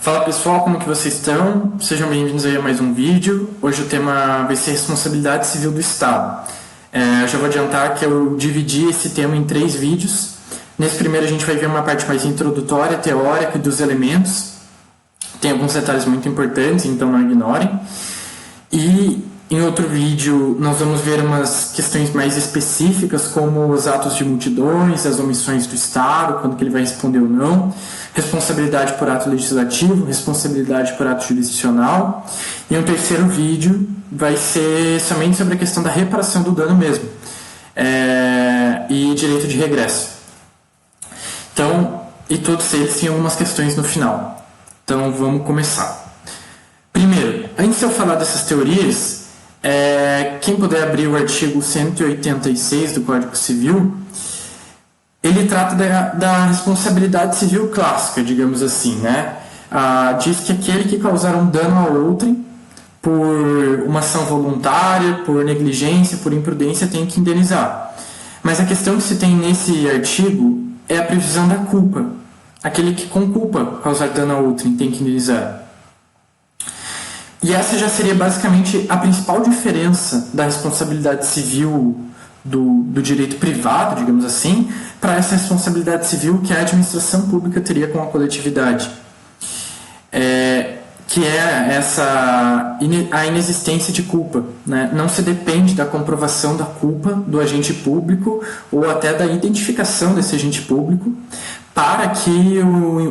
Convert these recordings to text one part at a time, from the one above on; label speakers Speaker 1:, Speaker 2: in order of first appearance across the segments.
Speaker 1: Fala pessoal, como que vocês estão? Sejam bem-vindos aí a mais um vídeo. Hoje o tema vai ser responsabilidade civil do Estado. Eu já vou adiantar que eu dividi esse tema em 3 vídeos. Nesse primeiro a gente vai ver uma parte mais introdutória, teórica dos elementos. Tem alguns detalhes muito importantes, então não ignorem. E em outro vídeo nós vamos ver umas questões mais específicas, como os atos de multidões, as omissões do Estado, quando que ele vai responder ou não, responsabilidade por ato legislativo, responsabilidade por ato jurisdicional. E um terceiro vídeo vai ser somente sobre a questão da reparação do dano mesmo, e direito de regresso. Então, e todos eles têm algumas questões no final. Então vamos começar. Primeiro, antes de eu falar dessas teorias, quem puder abrir o artigo 186 do Código Civil, ele trata da responsabilidade civil clássica, digamos assim, né? Diz que aquele que causar um dano a outrem por uma ação voluntária, por negligência, por imprudência, tem que indenizar. Mas a questão que se tem nesse artigo é a previsão da culpa. Aquele que com culpa causar dano a outrem tem que indenizar. E essa já seria basicamente a principal diferença da responsabilidade civil do direito privado, digamos assim, para essa responsabilidade civil que a administração pública teria com a coletividade. Que é a inexistência de culpa, né? Não se depende da comprovação da culpa do agente público ou até da identificação desse agente público para que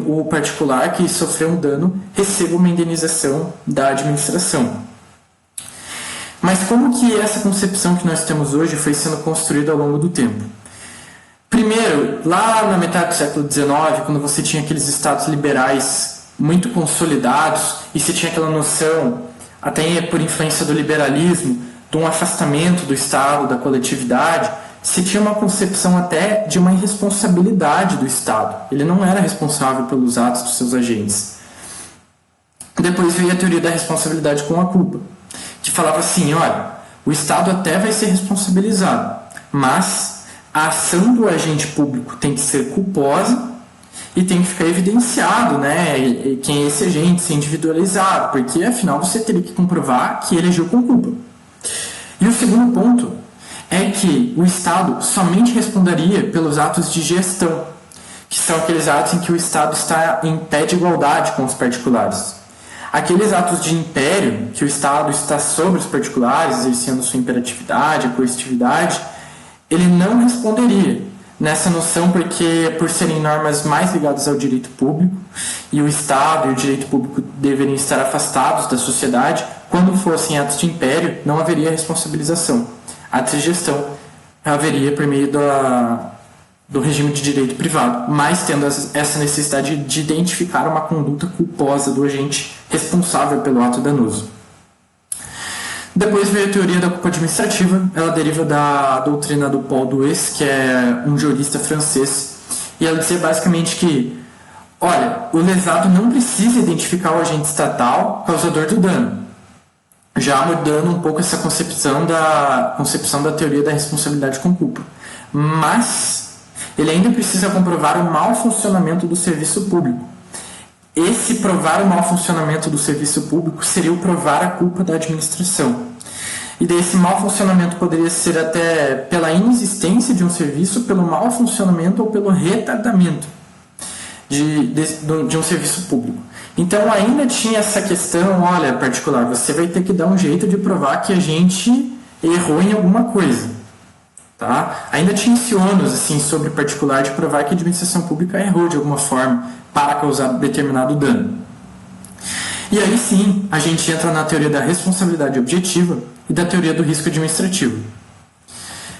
Speaker 1: o particular que sofreu um dano receba uma indenização da administração. Mas como que essa concepção que nós temos hoje foi sendo construída ao longo do tempo? Primeiro, lá na metade do século XIX, quando você tinha aqueles estados liberais muito consolidados e se tinha aquela noção, até por influência do liberalismo, de um afastamento do Estado, da coletividade, se tinha uma concepção até de uma irresponsabilidade do Estado. Ele não era responsável pelos atos dos seus agentes. Depois veio a teoria da responsabilidade com a culpa, que falava assim, olha, o Estado até vai ser responsabilizado, mas a ação do agente público tem que ser culposa e tem que ficar evidenciado, né, quem é esse agente, ser individualizado, porque afinal você teria que comprovar que ele agiu com culpa. E o segundo ponto é que o Estado somente responderia pelos atos de gestão, que são aqueles atos em que o Estado está em pé de igualdade com os particulares. Aqueles atos de império, que o Estado está sobre os particulares, exercendo sua imperatividade, a coercitividade, ele não responderia nessa noção porque, por serem normas mais ligadas ao direito público, e o Estado e o direito público deveriam estar afastados da sociedade, quando fossem atos de império, não haveria responsabilização. Atos de gestão haveria por meio do regime de direito privado, mas tendo essa necessidade de identificar uma conduta culposa do agente responsável pelo ato danoso. Depois veio a teoria da culpa administrativa. Ela deriva da doutrina do Paul Dues, que é um jurista francês, e ela dizia basicamente que, olha, o lesado não precisa identificar o agente estatal causador do dano, já mudando um pouco essa concepção da teoria da responsabilidade com culpa. Mas ele ainda precisa comprovar o mau funcionamento do serviço público. Esse provar o mau funcionamento do serviço público seria o provar a culpa da administração. E desse mau funcionamento poderia ser até pela inexistência de um serviço, pelo mau funcionamento ou pelo retardamento de um serviço público. Então ainda tinha essa questão, olha, particular, você vai ter que dar um jeito de provar que a gente errou em alguma coisa. Tá? Ainda tinha esse ônus assim, sobre particular de provar que a administração pública errou de alguma forma para causar determinado dano. E aí sim, a gente entra na teoria da responsabilidade objetiva e da teoria do risco administrativo.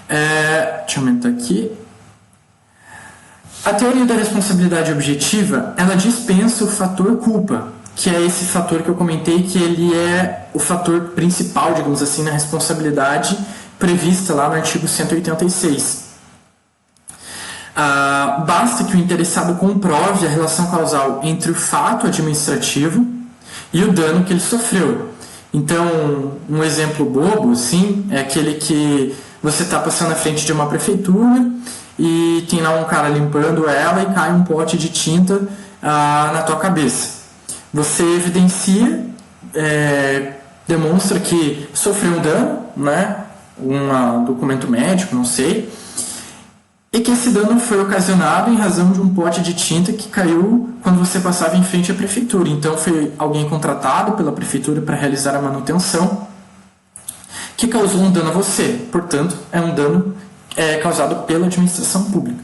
Speaker 1: Deixa eu aumentar aqui. A teoria da responsabilidade objetiva, ela dispensa o fator culpa, que é esse fator que eu comentei, que ele é o fator principal, digamos assim, na responsabilidade prevista lá no artigo 186. Basta que o interessado comprove a relação causal entre o fato administrativo e o dano que ele sofreu. Então, um exemplo bobo, assim, é aquele que você está passando na frente de uma prefeitura e tem lá um cara limpando ela e cai um pote de tinta na tua cabeça. Você evidencia, demonstra que sofreu um dano, né? Um documento médico, não sei, e que esse dano foi ocasionado em razão de um pote de tinta que caiu quando você passava em frente à prefeitura. Então foi alguém contratado pela prefeitura para realizar a manutenção que causou um dano a você. Portanto, é um dano causado pela administração pública.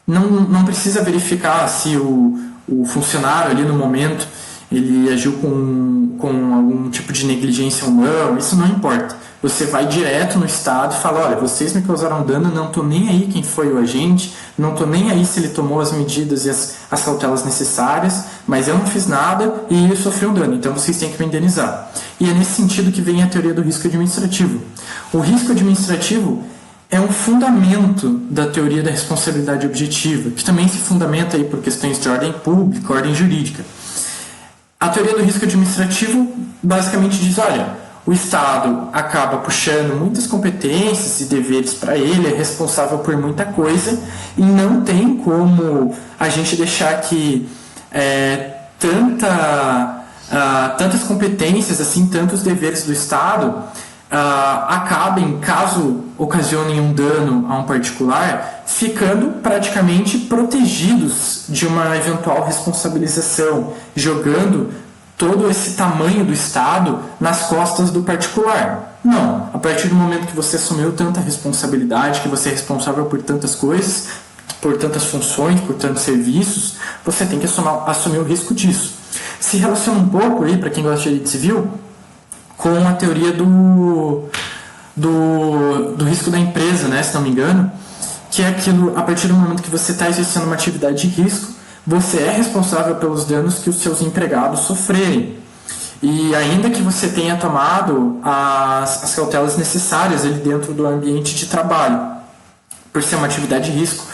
Speaker 1: Não precisa verificar se o funcionário ali no momento ele agiu com algum tipo de negligência ou não, isso não importa. Você vai direto no Estado e fala, olha, vocês me causaram dano, não estou nem aí quem foi o agente, não estou nem aí se ele tomou as medidas e as cautelas necessárias, mas eu não fiz nada e ele sofreu um dano, então vocês têm que me indenizar. E é nesse sentido que vem a teoria do risco administrativo. O risco administrativo é um fundamento da teoria da responsabilidade objetiva, que também se fundamenta aí por questões de ordem pública, ordem jurídica. A teoria do risco administrativo basicamente diz, olha, o Estado acaba puxando muitas competências e deveres para ele, é responsável por muita coisa e não tem como a gente deixar que tantas competências, assim, tantos deveres do Estado acabem, caso ocasionem um dano a um particular, ficando praticamente protegidos de uma eventual responsabilização, jogando todo esse tamanho do Estado nas costas do particular. Não, a partir do momento que você assumiu tanta responsabilidade, que você é responsável por tantas coisas, por tantas funções, por tantos serviços, você tem que assumir o risco disso. Se relaciona um pouco aí, para quem gosta de direito civil, com a teoria do risco da empresa, né, se não me engano, que é aquilo, a partir do momento que você está exercendo uma atividade de risco, você é responsável pelos danos que os seus empregados sofrerem. E ainda que você tenha tomado as cautelas necessárias ali dentro do ambiente de trabalho, por ser uma atividade de risco,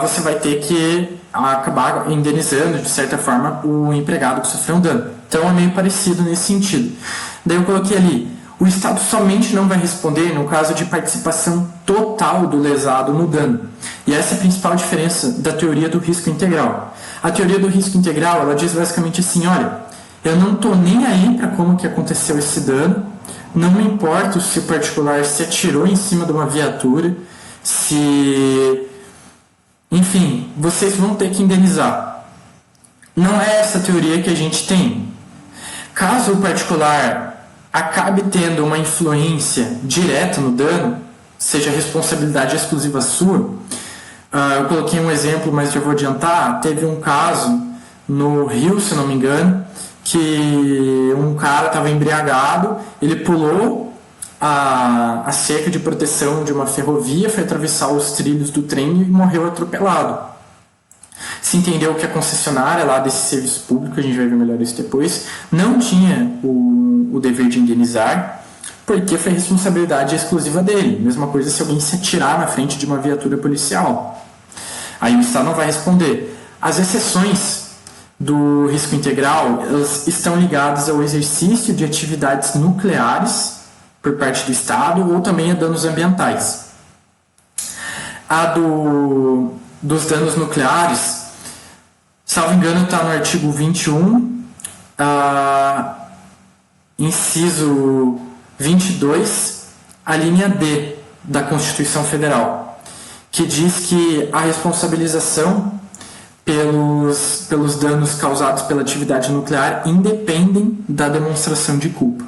Speaker 1: você vai ter que acabar indenizando, de certa forma, o empregado que sofreu um dano. Então é meio parecido nesse sentido. Daí eu coloquei ali, o Estado somente não vai responder no caso de participação total do lesado no dano. E essa é a principal diferença da teoria do risco integral. A teoria do risco integral, ela diz basicamente assim, olha, eu não estou nem aí para como que aconteceu esse dano, não me importo se o particular se atirou em cima de uma viatura, enfim, vocês vão ter que indenizar. Não é essa teoria que a gente tem. Caso o particular acabe tendo uma influência direta no dano, seja responsabilidade exclusiva sua, eu coloquei um exemplo, mas já vou adiantar, teve um caso no Rio, se não me engano, que um cara estava embriagado, ele pulou a cerca de proteção de uma ferrovia, foi atravessar os trilhos do trem e morreu atropelado. Se entendeu que a concessionária lá desse serviço público, a gente vai ver melhor isso depois, não tinha o dever de indenizar, porque foi responsabilidade exclusiva dele. Mesma coisa se alguém se atirar na frente de uma viatura policial. Aí o Estado não vai responder. As exceções do risco integral, elas estão ligadas ao exercício de atividades nucleares por parte do Estado ou também a danos ambientais. A dos danos nucleares, salvo engano, está no artigo 21, inciso 22, a linha D da Constituição Federal, que diz que a responsabilização pelos danos causados pela atividade nuclear independem da demonstração de culpa.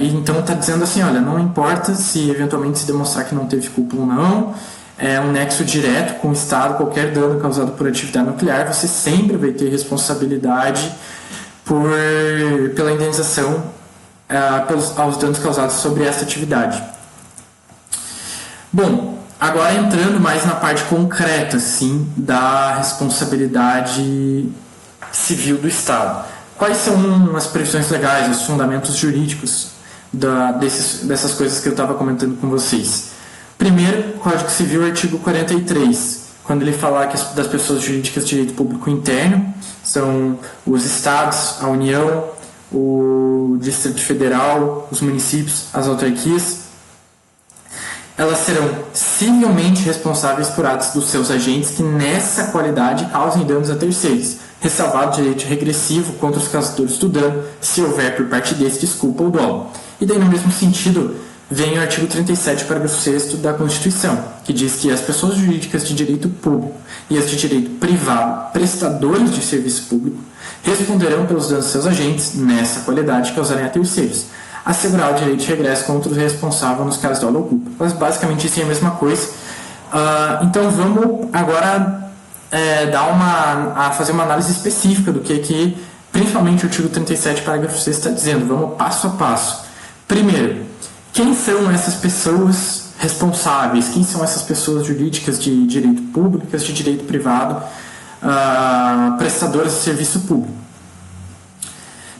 Speaker 1: Então está dizendo assim, olha, não importa se eventualmente se demonstrar que não teve culpa ou não, é um nexo direto com o Estado, qualquer dano causado por atividade nuclear, você sempre vai ter responsabilidade pela indenização aos danos causados sobre essa atividade. Bom, agora entrando mais na parte concreta, sim, da responsabilidade civil do Estado. Quais são as previsões legais, os fundamentos jurídicos dessas coisas que eu estava comentando com vocês? Primeiro, Código Civil, artigo 43, quando ele fala das pessoas jurídicas de direito público interno, são os estados, a União, o Distrito Federal, os municípios, as autarquias, elas serão civilmente responsáveis por atos dos seus agentes que nessa qualidade causem danos a terceiros. ressalvado o direito regressivo contra os causadores do dano, se houver por parte desse desculpa ou dolo. E daí, no mesmo sentido, vem o artigo 37, parágrafo 6º da Constituição, que diz que as pessoas jurídicas de direito público e as de direito privado, prestadores de serviço público, responderão pelos danos de seus agentes, nessa qualidade, causarem a terceiros, assegurar o direito de regresso contra o responsável nos casos de dolo ou culpa. Mas basicamente isso é a mesma coisa. Então vamos agora fazer uma análise específica do que principalmente o artigo 37, parágrafo 6 está dizendo. Vamos passo a passo. Primeiro, quem são essas pessoas responsáveis? Quem são essas pessoas jurídicas de direito público, de direito privado, prestadoras de serviço público?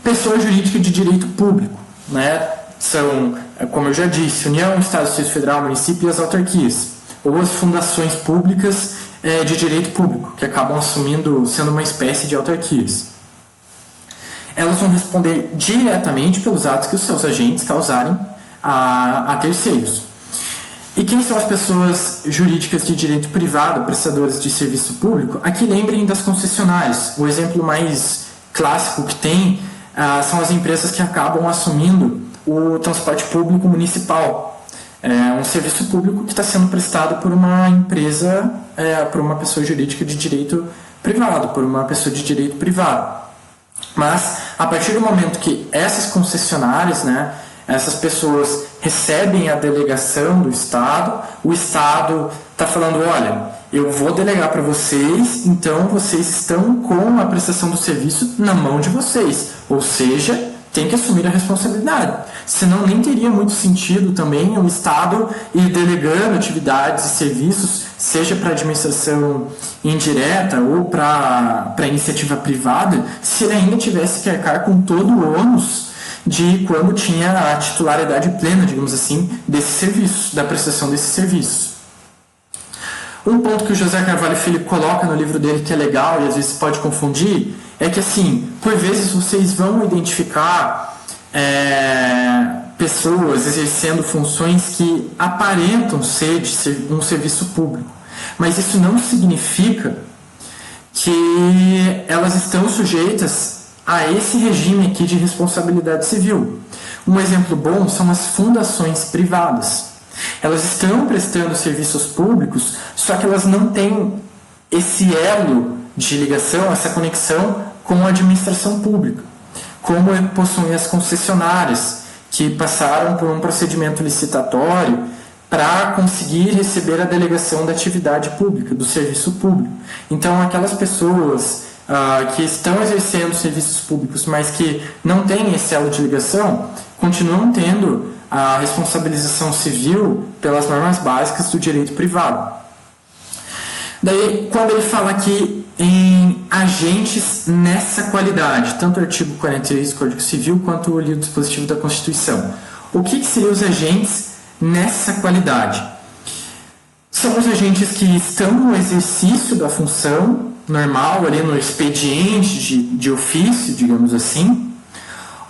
Speaker 1: Pessoa jurídica de direito público, né? São, como eu já disse, União, Estado, Distrito Federal, município e as autarquias, ou as fundações públicas de direito público, que acabam sendo uma espécie de autarquias. Elas vão responder diretamente pelos atos que os seus agentes causarem a terceiros. E quem são as pessoas jurídicas de direito privado, prestadoras de serviço público? Aqui lembrem das concessionárias. O exemplo mais clássico que tem são as empresas que acabam assumindo o transporte público municipal. É um serviço público que está sendo prestado por uma empresa, por uma pessoa jurídica de direito privado, por uma pessoa de direito privado. Mas, a partir do momento que essas concessionárias, né, essas pessoas recebem a delegação do Estado, o Estado está falando, olha, eu vou delegar para vocês, então vocês estão com a prestação do serviço na mão de vocês. Ou seja, tem que assumir a responsabilidade. Senão nem teria muito sentido também o Estado ir delegando atividades e serviços, seja para a administração indireta ou para a iniciativa privada, se ele ainda tivesse que arcar com todo o ônus de quando tinha a titularidade plena, digamos assim, desses serviços, da prestação desses serviços. Um ponto que o José Carvalho Filho coloca no livro dele que é legal e às vezes pode confundir, é que assim, por vezes vocês vão identificar pessoas exercendo funções que aparentam ser de um serviço público, mas isso não significa que elas estão sujeitas a esse regime aqui de responsabilidade civil. Um exemplo bom são as fundações privadas. Elas estão prestando serviços públicos, só que elas não têm esse elo de ligação, essa conexão com a administração pública, como possuem as concessionárias, que passaram por um procedimento licitatório para conseguir receber a delegação da atividade pública, do serviço público. Então, aquelas pessoas que estão exercendo serviços públicos, mas que não têm esse elo de ligação, continuam tendo a responsabilização civil pelas normas básicas do direito privado. Daí, quando ele fala aqui em agentes nessa qualidade, tanto o artigo 43 do Código Civil quanto o livro dispositivo da Constituição, o que seriam os agentes nessa qualidade? São os agentes que estão no exercício da função normal, ali no expediente de ofício, digamos assim,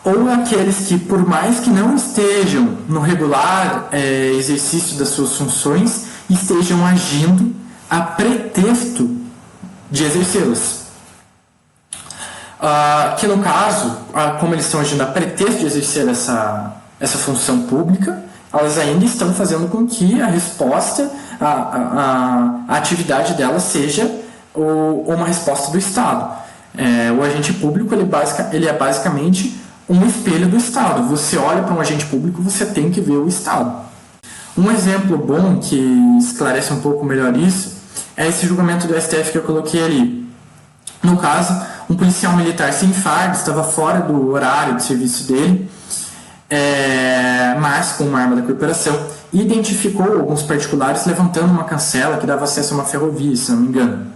Speaker 1: ou aqueles que, por mais que não estejam no regular exercício das suas funções, estejam agindo a pretexto de exercê-las. Que no caso, como eles estão agindo a pretexto de exercer essa função pública, elas ainda estão fazendo com que a resposta, a atividade delas seja uma resposta do Estado. O agente público ele é basicamente um espelho do Estado. Você olha para um agente público, você tem que ver o Estado. Um exemplo bom que esclarece um pouco melhor isso é esse julgamento do STF que eu coloquei ali. No caso, um policial militar sem fardo estava fora do horário de serviço dele, mas com uma arma da corporação, e identificou alguns particulares levantando uma cancela que dava acesso a uma ferrovia, se não me engano.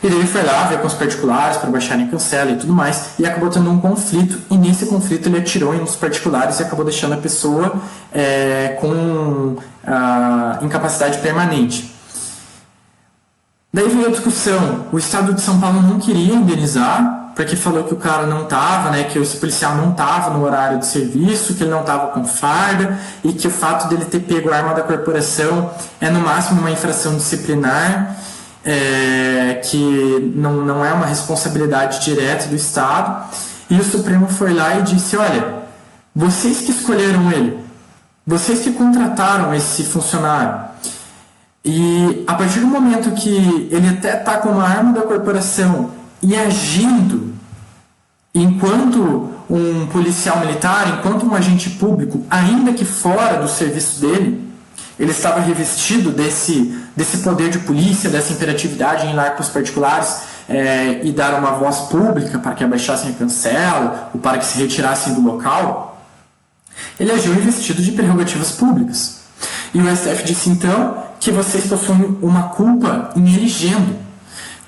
Speaker 1: E ele foi lá ver com os particulares para baixarem a cancela e tudo mais, e acabou tendo um conflito, e nesse conflito ele atirou em um dos particulares e acabou deixando a pessoa com incapacidade permanente. Daí veio a discussão, o Estado de São Paulo não queria indenizar, porque falou que o cara não estava, que esse policial não estava no horário de serviço, que ele não estava com farda, e que o fato dele ter pego a arma da corporação é no máximo uma infração disciplinar, que não é uma responsabilidade direta do Estado, e o Supremo foi lá e disse, olha, vocês que escolheram ele, vocês que contrataram esse funcionário, e a partir do momento que ele até está com uma arma da corporação e agindo enquanto um policial militar, enquanto um agente público, ainda que fora do serviço dele, ele estava revestido desse poder de polícia, dessa imperatividade em ir lá para os particulares e dar uma voz pública para que abaixassem a cancela ou para que se retirassem do local, ele agiu revestido de prerrogativas públicas. E o STF disse então que vocês possuem uma culpa em elegendo,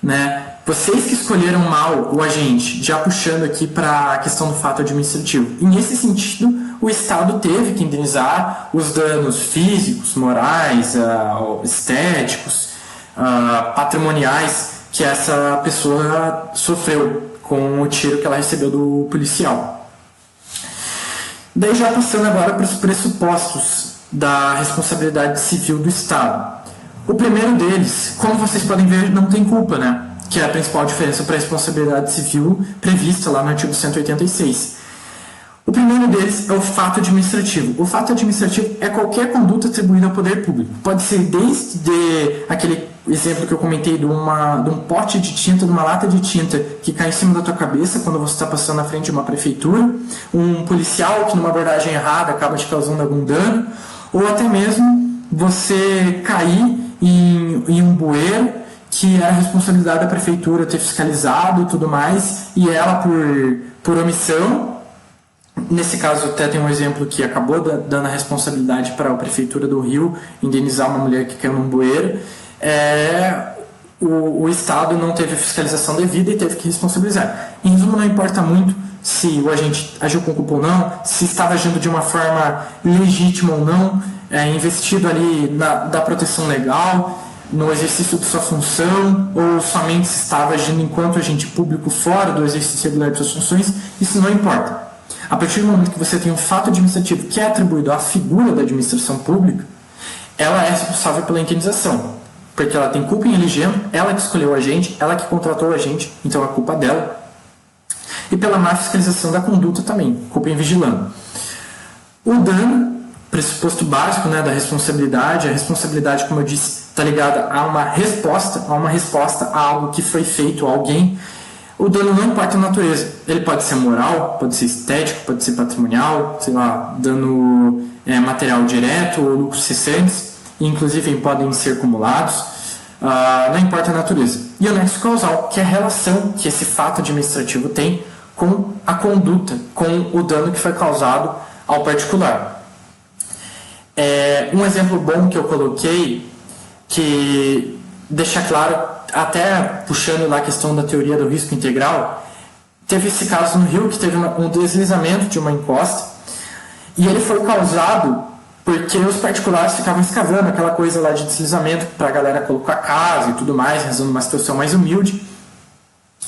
Speaker 1: né? Vocês que escolheram mal o agente, já puxando aqui para a questão do fato administrativo. E nesse sentido, o Estado teve que indenizar os danos físicos, morais, estéticos, patrimoniais que essa pessoa sofreu com o tiro que ela recebeu do policial. Daí já passando agora para os pressupostos da responsabilidade civil do Estado. O primeiro deles, como vocês podem ver, não tem culpa, né? Que é a principal diferença para a responsabilidade civil prevista lá no artigo 186. O primeiro deles é o fato administrativo. O fato administrativo é qualquer conduta atribuída ao poder público. Pode ser desde aquele exemplo que eu comentei de um pote de tinta, de uma lata de tinta que cai em cima da tua cabeça quando você está passando na frente de uma prefeitura, um policial que numa abordagem errada acaba te causando algum dano, ou até mesmo você cair em um bueiro que era a responsabilidade da prefeitura ter fiscalizado e tudo mais, e ela por omissão, nesse caso até tem um exemplo que acabou dando a responsabilidade para a prefeitura do Rio indenizar uma mulher que caiu num bueiro, o Estado não teve a fiscalização devida e teve que responsabilizar. Em resumo, não importa muito se o agente agiu com culpa ou não, se estava agindo de uma forma legítima ou não, investido ali da proteção legal, no exercício de sua função, ou somente se estava agindo enquanto agente público fora do exercício regular de suas funções, isso não importa. A partir do momento que você tem um fato administrativo que é atribuído à figura da administração pública, ela é responsável pela indenização, porque ela tem culpa em elegendo, ela que escolheu o agente, ela que contratou o agente, então é culpa dela. E pela má fiscalização da conduta também, culpa em vigilando. O dano, pressuposto básico, né, da responsabilidade, a responsabilidade, como eu disse, está ligada a uma resposta a algo que foi feito a alguém. O dano não importa a natureza, ele pode ser moral, pode ser estético, pode ser patrimonial, sei lá, dano material direto ou lucros cessantes, inclusive podem ser acumulados, não importa a natureza. E o nexo causal, que é a relação que esse fato administrativo tem com a conduta, com o dano que foi causado ao particular. Um exemplo bom que eu coloquei, que deixa claro, até puxando lá a questão da teoria do risco integral, teve esse caso no Rio que teve um deslizamento de uma encosta, e ele foi causado porque os particulares ficavam escavando aquela coisa lá de deslizamento para a galera colocar casa e tudo mais, resolvendo uma situação mais humilde.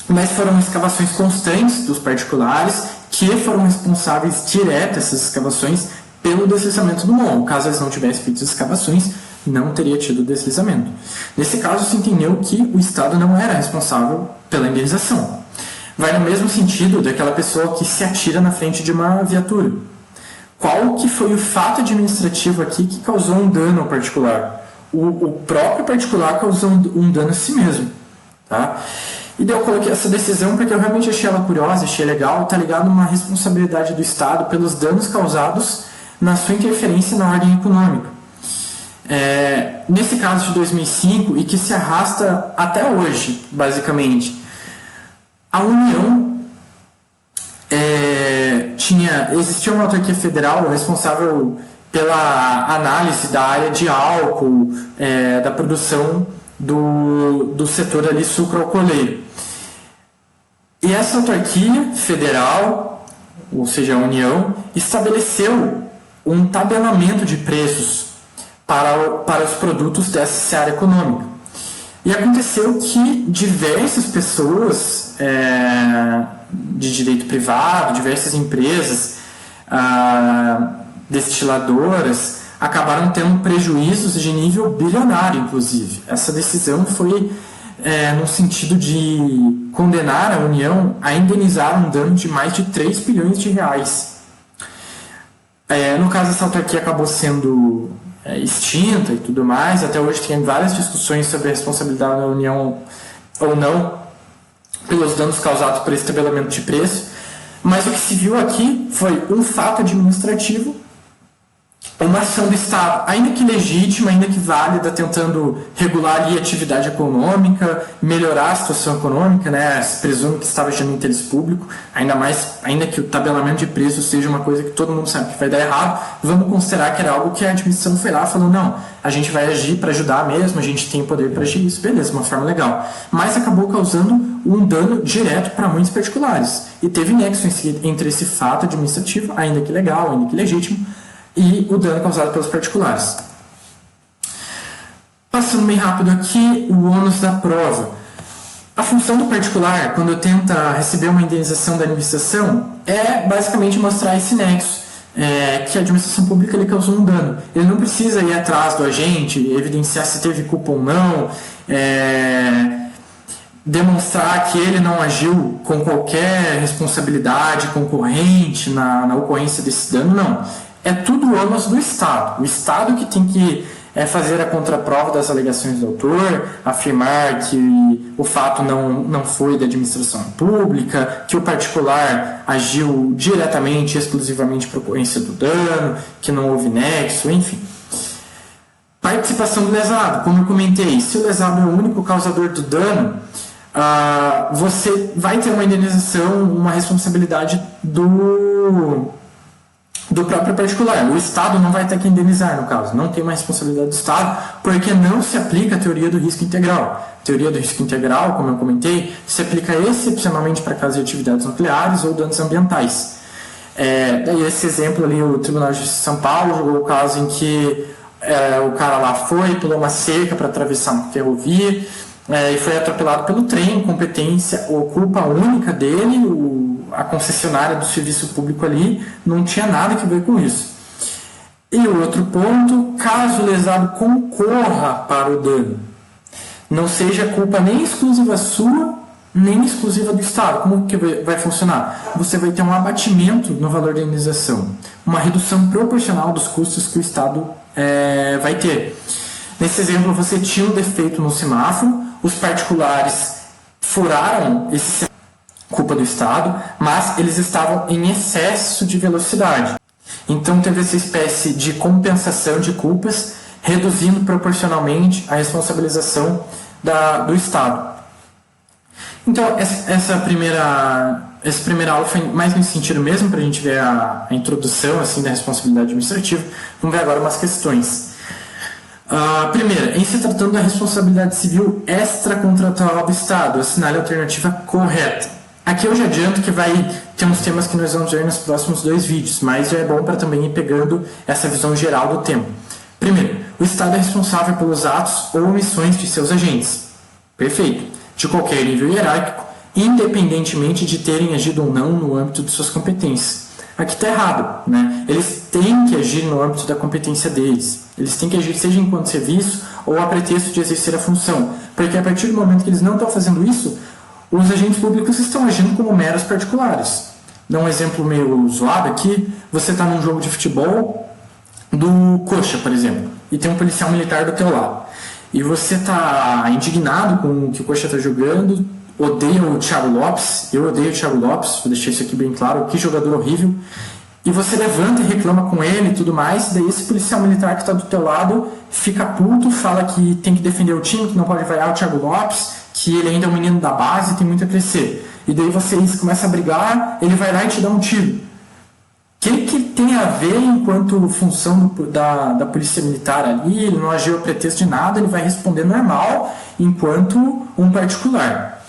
Speaker 1: Mas foram escavações constantes dos particulares que foram responsáveis diretas, essas escavações, pelo deslizamento do morro. Caso eles não tivessem feito as escavações, não teria tido deslizamento. Nesse caso, se entendeu que o Estado não era responsável pela indenização. Vai no mesmo sentido daquela pessoa que se atira na frente de uma viatura. Qual que foi o fato administrativo aqui que causou um dano ao particular? O próprio particular causou um dano a si mesmo. Tá? E daí eu coloquei essa decisão porque eu realmente achei ela curiosa, achei legal, está ligado a uma responsabilidade do Estado pelos danos causados na sua interferência na ordem econômica. Nesse caso de 2005, e que se arrasta até hoje, basicamente, a União existia uma autarquia federal responsável pela análise da área de álcool, da produção do setor ali sucroalcooleiro. E essa autarquia federal, ou seja, a União, estabeleceu um tabelamento de preços para os produtos dessa seara econômica. E aconteceu que diversas pessoas de direito privado, diversas empresas destiladoras, acabaram tendo prejuízos de nível bilionário, inclusive. Essa decisão foi no sentido de condenar a União a indenizar um dano de mais de 3 bilhões de reais. No caso, essa autarquia acabou sendo extinta e tudo mais. Até hoje tem várias discussões sobre a responsabilidade da União ou não pelos danos causados por esse tabelamento de preço. Mas o que se viu aqui foi um fato administrativo, uma ação do Estado, ainda que legítima, ainda que válida, tentando regular ali a atividade econômica, melhorar a situação econômica, né? Se presume que estava agindo no interesse público, ainda que o tabelamento de preços seja uma coisa que todo mundo sabe que vai dar errado, vamos considerar que era algo que a administração foi lá e falou, não, a gente vai agir para ajudar mesmo, a gente tem poder para agir isso, beleza, uma forma legal. Mas acabou causando um dano direto para muitos particulares. E teve nexo entre esse fato administrativo, ainda que legal, ainda que legítimo, e o dano causado pelos particulares. Passando bem rápido aqui, o ônus da prova. A função do particular, quando tenta receber uma indenização da administração, é basicamente mostrar esse nexo, que a administração pública ele causou um dano. Ele não precisa ir atrás do agente, evidenciar se teve culpa ou não, demonstrar que ele não agiu com qualquer responsabilidade concorrente na ocorrência desse dano, não. É tudo ônus do Estado. O Estado que tem que fazer a contraprova das alegações do autor, afirmar que o fato não foi da administração pública, que o particular agiu diretamente, exclusivamente por ocorrência do dano, que não houve nexo, enfim. Participação do lesado. Como eu comentei, se o lesado é o único causador do dano, você vai ter uma indenização, uma responsabilidade do próprio particular. O Estado não vai ter que indenizar, no caso. Não tem uma responsabilidade do Estado, porque não se aplica a teoria do risco integral. A teoria do risco integral, como eu comentei, se aplica excepcionalmente para casos de atividades nucleares ou danos ambientais. Daí esse exemplo ali, o Tribunal de Justiça de São Paulo julgou o caso em que o cara lá pulou uma cerca para atravessar uma ferrovia, e foi atropelado pelo trem, competência ou culpa única dele, a concessionária do serviço público ali não tinha nada que ver com isso. E o outro ponto, caso o lesado concorra para o dano, não seja culpa nem exclusiva sua, nem exclusiva do Estado. Como que vai funcionar? Você vai ter um abatimento no valor da indenização, uma redução proporcional dos custos que o Estado vai ter. Nesse exemplo, você tinha um defeito no semáforo, os particulares furaram esse semáforo, culpa do Estado, mas eles estavam em excesso de velocidade. Então teve essa espécie de compensação de culpas, reduzindo proporcionalmente a responsabilização do Estado. Então essa primeira aula foi mais nesse sentido mesmo, para a gente ver a introdução assim, da responsabilidade administrativa. Vamos ver agora umas questões. Primeira, em se tratando da responsabilidade civil extracontratual do Estado, assinale a alternativa correta. Aqui eu já adianto que vai ter uns temas que nós vamos ver nos próximos 2 vídeos, mas já é bom para também ir pegando essa visão geral do tema. Primeiro, o Estado é responsável pelos atos ou omissões de seus agentes. Perfeito. De qualquer nível hierárquico, independentemente de terem agido ou não no âmbito de suas competências. Aqui está errado, né? Eles têm que agir no âmbito da competência deles. Eles têm que agir seja enquanto serviço ou a pretexto de exercer a função. Porque a partir do momento que eles não estão fazendo isso, os agentes públicos estão agindo como meros particulares. Dá um exemplo meio zoado aqui. Você está num jogo de futebol do Coxa, por exemplo, e tem um policial militar do teu lado. E você está indignado com o que o Coxa está jogando, odeia o Thiago Lopes, eu odeio o Thiago Lopes, vou deixar isso aqui bem claro, que jogador horrível. E você levanta e reclama com ele e tudo mais, daí esse policial militar que está do teu lado fica puto, fala que tem que defender o time, que não pode vaiar o Thiago Lopes, que ele ainda é um menino da base e tem muito a crescer. E daí vocês começam a brigar, ele vai lá e te dá um tiro. O que tem a ver enquanto função da polícia militar ali? Ele não agiu a pretexto de nada, ele vai responder normal enquanto um particular.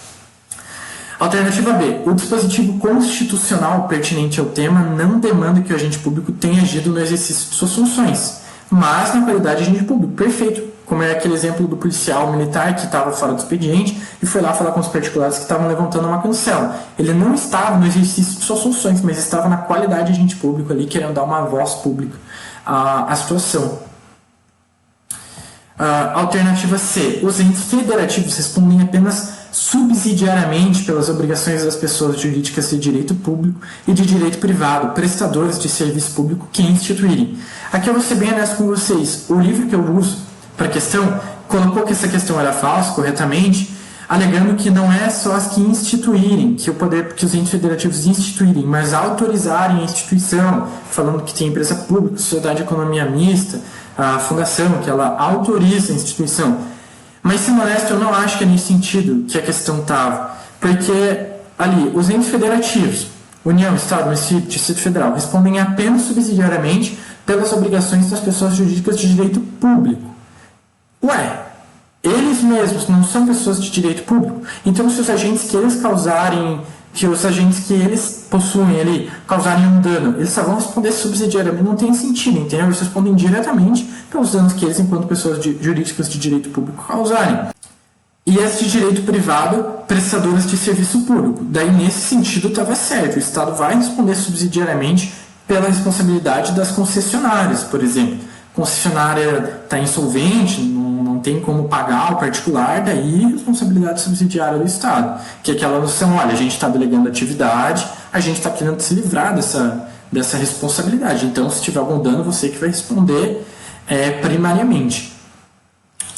Speaker 1: Alternativa B. O dispositivo constitucional pertinente ao tema não demanda que o agente público tenha agido no exercício de suas funções, mas na qualidade de agente público. Perfeito. Como é aquele exemplo do policial militar que estava fora do expediente e foi lá falar com os particulares que estavam levantando uma cancela. Ele não estava no exercício de suas funções, mas estava na qualidade de agente público ali, querendo dar uma voz pública à situação. Alternativa C. Os entes federativos respondem apenas subsidiariamente pelas obrigações das pessoas jurídicas de direito público e de direito privado, prestadores de serviço público que instituírem. Aqui eu vou ser bem honesto com vocês. O livro que eu uso para a questão colocou que essa questão era falsa corretamente, alegando que não é só as que instituírem, que os entes federativos instituírem, mas autorizarem a instituição, falando que tem empresa pública, sociedade de economia mista, a fundação, que ela autoriza a instituição. Mas, sendo honesto, eu não acho que é nesse sentido que a questão estava, porque ali, os entes federativos, União, Estado, Município, Distrito Federal, respondem apenas subsidiariamente pelas obrigações das pessoas jurídicas de direito público. Ué, eles mesmos não são pessoas de direito público, então se os agentes que eles causarem, que os agentes que eles possuem ali causarem um dano, eles só vão responder subsidiariamente, não tem sentido, entendeu? Eles respondem diretamente pelos danos que eles, enquanto pessoas jurídicas de direito público, causarem. E as de direito privado, prestadoras de serviço público. Daí, nesse sentido, estava certo, o Estado vai responder subsidiariamente pela responsabilidade das concessionárias, por exemplo. Concessionária está insolvente, não tem como pagar o particular, daí responsabilidade subsidiária do Estado. Que é aquela noção, olha, a gente está delegando atividade, a gente está querendo se livrar dessa responsabilidade. Então, se tiver algum dano, você que vai responder primariamente.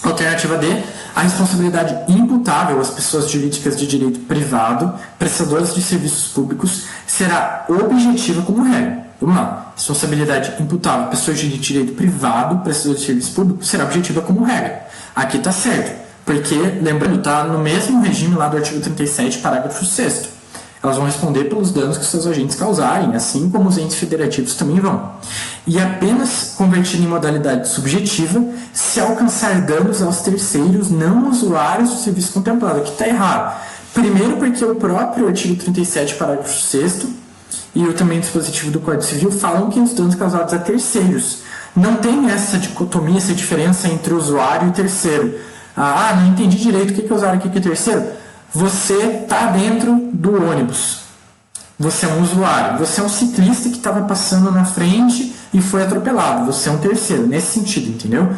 Speaker 1: Alternativa D, a responsabilidade imputável às pessoas jurídicas de direito privado, prestadoras de serviços públicos, será objetiva como regra. Vamos lá. Responsabilidade imputável a pessoas de direito privado, prestadores de serviço público, será objetiva como regra. Aqui está certo, porque, lembrando, está no mesmo regime lá do artigo 37, parágrafo 6º. Elas vão responder pelos danos que seus agentes causarem, assim como os entes federativos também vão. E apenas convertir em modalidade subjetiva se alcançar danos aos terceiros não usuários do serviço contemplado. Aqui está errado. Primeiro porque o próprio artigo 37, parágrafo 6º, e também o dispositivo do Código Civil falam que os danos causados a terceiros. Não tem essa dicotomia, essa diferença entre usuário e terceiro. Não entendi direito, o que é usuário e o que é terceiro? Você está dentro do ônibus. Você é um usuário. Você é um ciclista que estava passando na frente e foi atropelado. Você é um terceiro, nesse sentido, entendeu?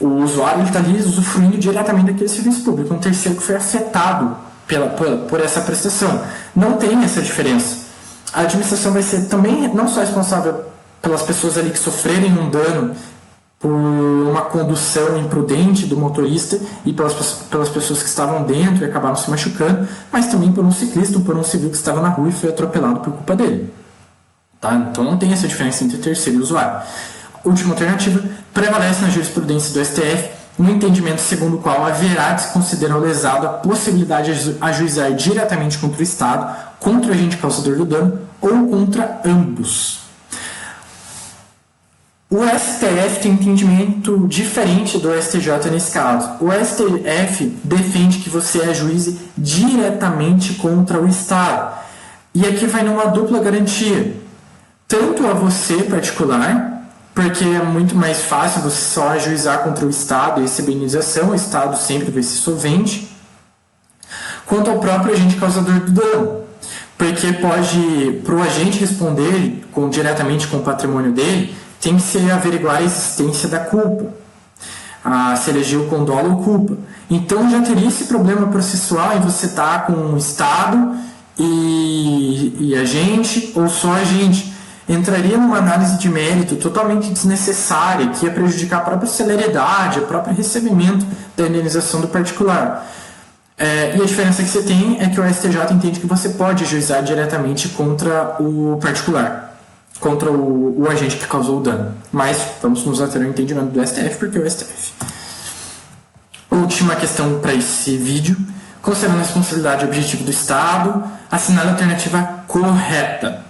Speaker 1: O usuário está ali usufruindo diretamente daquele serviço público. Um terceiro que foi afetado por essa prestação. Não tem essa diferença. A administração vai ser também não só responsável pelas pessoas ali que sofrerem um dano por uma condução imprudente do motorista e pelas pessoas que estavam dentro e acabaram se machucando, mas também por um ciclista ou por um civil que estava na rua e foi atropelado por culpa dele. Tá? Então não tem essa diferença entre terceiro e usuário. Última alternativa, prevalece na jurisprudência do STF um entendimento segundo o qual haverá de se considerar ao lesado a possibilidade de ajuizar diretamente contra o Estado, contra o agente causador do dano ou contra ambos. O STF tem um entendimento diferente do STJ nesse caso. O STF defende que você ajuize diretamente contra o Estado. E aqui vai numa dupla garantia. Tanto a você, particular, porque é muito mais fácil você só ajuizar contra o Estado e receber indenização, o Estado sempre vai ser solvente, quanto ao próprio agente causador do dano. Porque pode, para o agente responder diretamente com o patrimônio dele, tem que se averiguar a existência da culpa, se ele agiu com dolo ou culpa. Então já teria esse problema processual em você estar com o Estado e agente, ou só agente. Entraria numa análise de mérito totalmente desnecessária, que ia prejudicar a própria celeridade, o próprio recebimento da indenização do particular. E a diferença que você tem é que o STJ entende que você pode ajuizar diretamente contra o particular, contra o agente que causou o dano. Mas vamos nos ater ao entendimento do STF, porque é o STF. Última questão para esse vídeo. Considerando a responsabilidade objetiva do Estado, assinale a alternativa correta.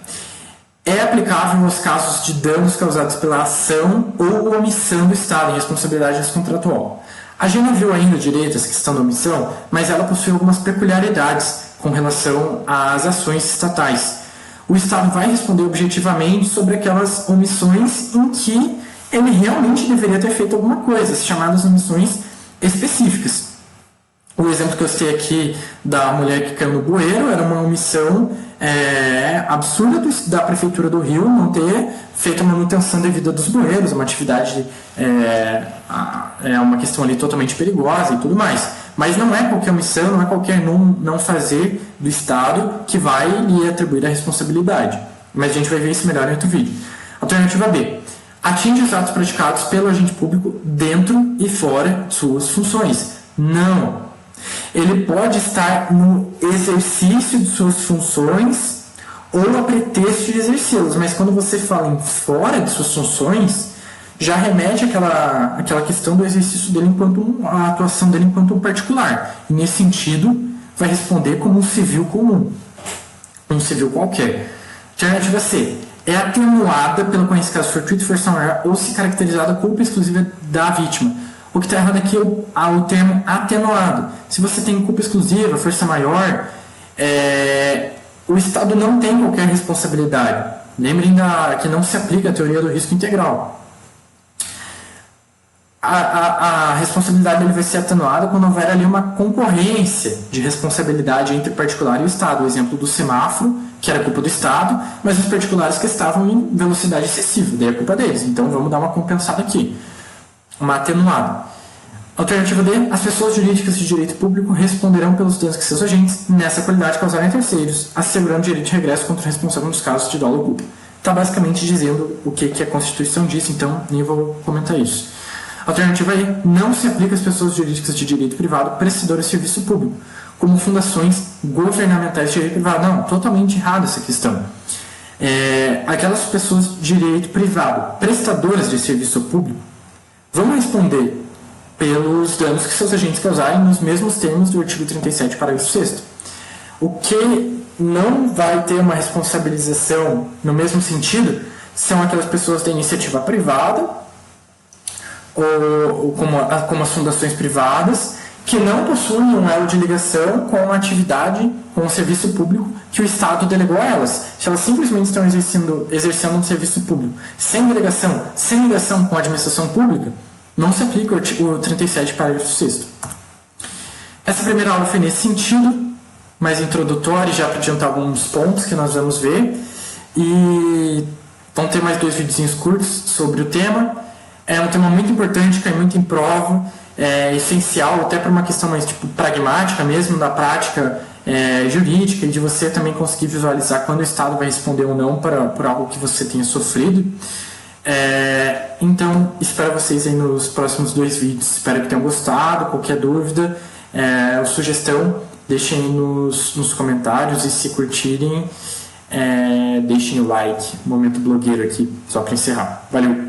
Speaker 1: É aplicável aos casos de danos causados pela ação ou omissão do Estado em responsabilidade contratual. A gente não viu ainda direito essa questão da omissão, mas ela possui algumas peculiaridades com relação às ações estatais. O Estado vai responder objetivamente sobre aquelas omissões em que ele realmente deveria ter feito alguma coisa, as chamadas omissões específicas. O exemplo que eu citei aqui da mulher que caiu no bueiro era uma omissão absurda da Prefeitura do Rio não ter feito a manutenção devida dos bueiros, uma atividade, uma questão ali totalmente perigosa e tudo mais. Mas não é qualquer omissão, não é qualquer não fazer do Estado que vai lhe atribuir a responsabilidade. Mas a gente vai ver isso melhor em outro vídeo. Alternativa B. Atinge os atos praticados pelo agente público dentro e fora de suas funções. Não. Ele pode estar no exercício de suas funções ou a pretexto de exercê-las, mas quando você fala em fora de suas funções, já remete àquela questão do exercício dele a atuação dele enquanto um particular. E nesse sentido, vai responder como um civil comum, um civil qualquer. Alternativa C. É atenuada pela ocorrência de caso fortuito, força maior ou se caracterizada culpa exclusiva da vítima. O que está errado aqui é o termo atenuado. Se você tem culpa exclusiva, força maior, o Estado não tem qualquer responsabilidade. Lembrem que não se aplica a teoria do risco integral. A responsabilidade dele vai ser atenuada quando houver ali uma concorrência de responsabilidade entre o particular e o Estado. O exemplo do semáforo, que era culpa do Estado, mas os particulares que estavam em velocidade excessiva, daí é culpa deles. Então vamos dar uma compensada aqui. Uma atenuada. Alternativa D. As pessoas jurídicas de direito público responderão pelos danos que seus agentes, nessa qualidade, causarem a terceiros, assegurando direito de regresso contra o responsável nos casos de dolo ou culpa. Está basicamente dizendo o que a Constituição diz, então nem vou comentar isso. Alternativa E. Não se aplica às pessoas jurídicas de direito privado prestadoras de serviço público, como fundações governamentais de direito privado. Não, totalmente errada essa questão. Aquelas pessoas de direito privado prestadoras de serviço público vão responder pelos danos que seus agentes causarem nos mesmos termos do artigo 37, parágrafo 6º. O que não vai ter uma responsabilização no mesmo sentido são aquelas pessoas da iniciativa privada ou como as fundações privadas que não possuem um elo de ligação com a atividade, com o serviço público que o Estado delegou a elas. Se elas simplesmente estão exercendo um serviço público sem delegação, sem ligação com a administração pública, não se aplica o artigo 37, parágrafo 6º. Essa primeira aula foi nesse sentido, mais introdutória, já para adiantar alguns pontos que nós vamos ver. E vão ter mais 2 videozinhos curtos sobre o tema. É um tema muito importante, cai muito em prova, é essencial até para uma questão mais pragmática mesmo, da prática jurídica e de você também conseguir visualizar quando o Estado vai responder ou não por algo que você tenha sofrido. Então, espero vocês aí nos próximos 2 vídeos. Espero que tenham gostado. Qualquer dúvida ou sugestão, deixem aí nos comentários. E se curtirem, deixem o like. Momento blogueiro aqui, só para encerrar. Valeu!